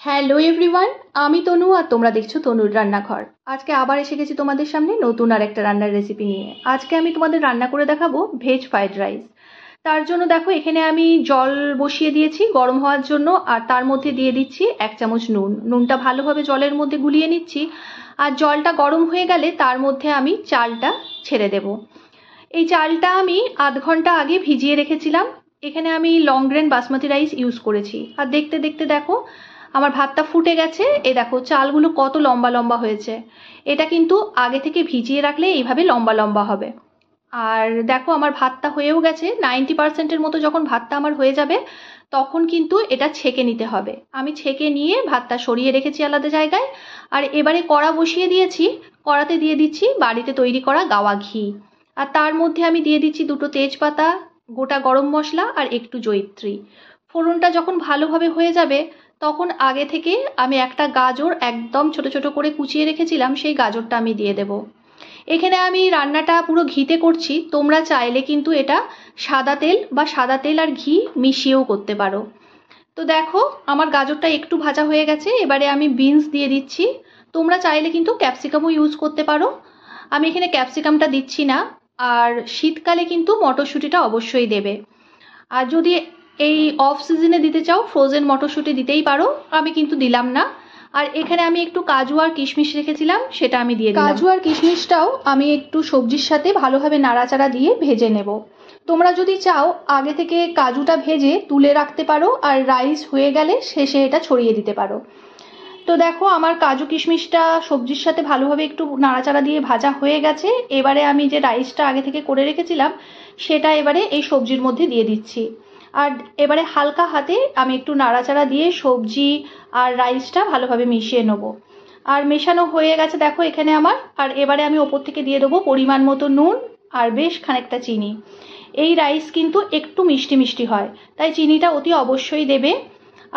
Hello everyone, আমি তনু আর তোমরা দেখছো তনুর রান্নাঘর। আজকে আবার এসে গেছি তোমাদের সামনে নতুন আর একটা রান্নার রেসিপি নিয়ে। আজকে আমি তোমাদের রান্না করে দেখাবো ভেজ ফ্রাইড রাইস। তার জন্য দেখো এখানে আমি জল বসিয়ে দিয়েছি গরম হওয়ার জন্য, আর তার মধ্যে দিয়ে দিচ্ছি 1 চামচ নুন। নুনটা ভালোভাবে জলের মধ্যে গুলিয়ে নিচ্ছি, আর জলটা গরম হয়ে গেলে তার মধ্যে আমি চালটা ছেড়ে দেব। এই চালটা আমি আধ ঘন্টা আগে ভিজিয়ে রেখেছিলাম। এখানে আমি long grain basmati rice use করেছি। আর দেখতে দেখতে দেখো আমার ভাতটা ফুটে গেছে। এই দেখো চালগুলো কত লম্বা লম্বা হয়েছে। এটা কিন্তু আগে থেকে ভিজিয়ে রাখলে এইভাবে লম্বা লম্বা হবে। আর দেখো আমার ভাতটা হয়েও গেছে 90%-এর মতো। যখন ভাতটা আমার হয়ে যাবে তখন কিন্তু এটা ছেঁকে নিতে হবে। আমি ছেঁকে নিয়ে ভাতটা সরিয়ে রেখেছি আলাদা জায়গায়। আর এবারে কড়া বসিয়ে দিয়েছি। কড়াতে দিয়ে দিচ্ছি বাড়িতে তৈরি করা গাওয়া ঘি। আর তার মধ্যে আমি দিয়ে দিচ্ছি 2টো তেজপাতা, গোটা গরম মশলা আর একটু জয়িত্রী। ফোড়নটা যখন ভালোভাবে হয়ে যাবে তখন আগে থেকে আমি একটা গাজর একদম ছোট ছোট করে কুচিয়ে রেখেছিলাম, সেই গাজরটা আমি দিয়ে দেব। এখানে আমি রান্নাটা পুরো ঘিতে করছি। তোমরা চাইলে কিন্তু এটা সাদা তেল বা সাদা তেল আর ঘি মিশিয়েও করতে পারো। তো দেখো আমার গাজরটা একটু ভাজা হয়ে গেছে। এবারে আমি বিনস দিয়ে দিচ্ছি। তোমরা চাইলে কিন্তু ক্যাপসিকামও ইউজ করতে পারো। আমি এখানে ক্যাপসিকামটা দিচ্ছি না। আর শীতকালে কিন্তু মটরশুঁটিটা অবশ্যই দেবে। আর যদি এই অফ সিজনে দিতে চাও ফ্রোজেন মটরশুঁটি দিতেই পারো, আমি কিন্তু দিলাম না। আর এখানে আমি একটু কাজু আর কিশমিশ রেখেছিলাম, সেটা আমি দিয়ে দিলাম। কাজু আর কিশমিশটাও আমি একটু সবজির সাথে ভালোভাবে নাড়াচাড়া দিয়ে ভেজে নেব। তোমরা যদি চাও আগে থেকে কাজুটা ভেজে তুলে রাখতে পারো, আর রাইস হয়ে গেলে শেষে এটা ছড়িয়ে দিতে পারো। তো দেখো আমার কাজু কিশমিশটা সবজির সাথে ভালোভাবে একটু নাড়াচাড়া দিয়ে ভাজা হয়ে গেছে। এবারে আমি যে রাইসটা আগে থেকে করে রেখেছিলাম সেটা এবারে এই সবজির মধ্যে দিয়ে দিচ্ছি। আর এবারে হালকা হাতে আমি একটু নাড়াচাড়া দিয়ে সবজি আর রাইসটা ভালোভাবে মিশিয়ে নেবো। আর মেশানো হয়ে গেছে দেখো এখানে আমার। আর এবারে আমি ওপর থেকে দিয়ে দেবো পরিমাণ মতো নুন আর বেশ খানিকটা চিনি। এই রাইস কিন্তু একটু মিষ্টি মিষ্টি হয়, তাই চিনিটা অতি অবশ্যই দেবে।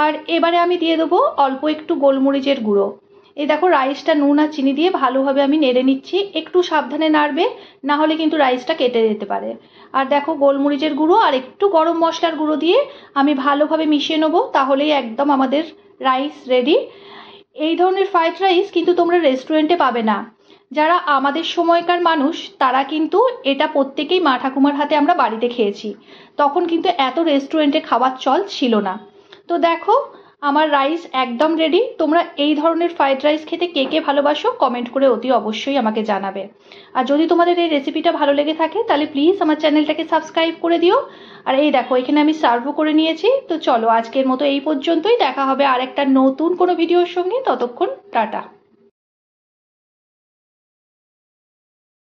আর এবারে আমি দিয়ে দেবো অল্প একটু গোলমরিচের গুঁড়ো। এই দেখো রাইসটা নুন আর চিনি দিয়ে ভালোভাবে আমি নেড়ে নিচ্ছি। একটু সাবধানে নাড়বে, না হলে কিন্তু রাইসটা কেটে যেতে পারে। আর দেখো গোলমরিচের গুঁড়ো আর একটু গরম মশলার গুঁড়ো দিয়ে আমি ভালোভাবে মিশিয়ে নেবো। তাহলেই একদম আমাদের রাইস রেডি। এই ধরনের ফ্রাইড রাইস কিন্তু তোমরা রেস্টুরেন্টে পাবে না। যারা আমাদের সময়কার মানুষ তারা কিন্তু এটা প্রত্যেকেই মা ঠাকুমার হাতে আমরা বাড়িতে খেয়েছি। তখন কিন্তু এত রেস্টুরেন্টে খাবার চল ছিল না। তো দেখো আমার রাইস একদম রেডি। তোমরা এই ধরনের ফ্রাইড রাইস খেতে কে কে ভালোবাসো কমেন্ট করে অতি অবশ্যই আমাকে জানাবে। আর যদি তোমাদের এই রেসিপিটা ভালো লেগে থাকে তাহলে প্লিজ আমার চ্যানেলটাকে সাবস্ক্রাইব করে দিও। আর এই দেখো এখানে আমি সার্ভও করে নিয়েছি। তো চলো আজকের মতো এই পর্যন্তই। দেখা হবে আর একটা নতুন কোনো ভিডিওর সঙ্গে। ততক্ষণ টাটা।